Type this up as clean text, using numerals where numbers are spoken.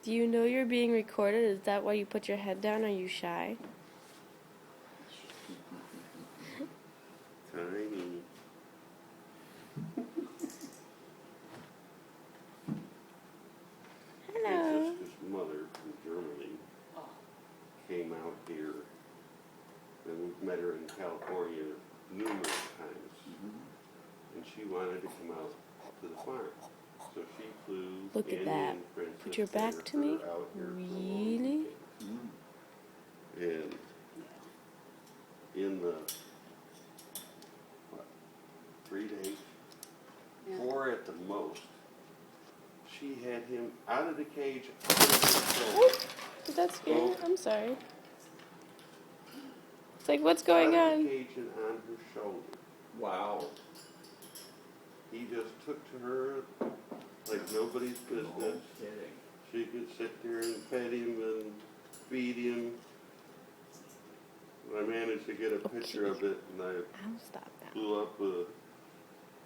Do you know you're being recorded? Is that why you put your head down? Are you shy? Tiny. Hello. His mother from Germany came out here, and we've met her in California numerous times, and she wanted to come out to the farm. So she flew Look at Andy that. and Princess Put your back to me? out here Really? and in the 3 days, 4 at the most, she had him out of the cage. Did that scare you? I'm sorry. It's like, what's going out of on? the cage and on her shoulder. Wow. He just took to her like nobody's business. No kidding. She could sit there and pet him and feed him. I managed to get a picture of it, and I I'll stop now. blew up a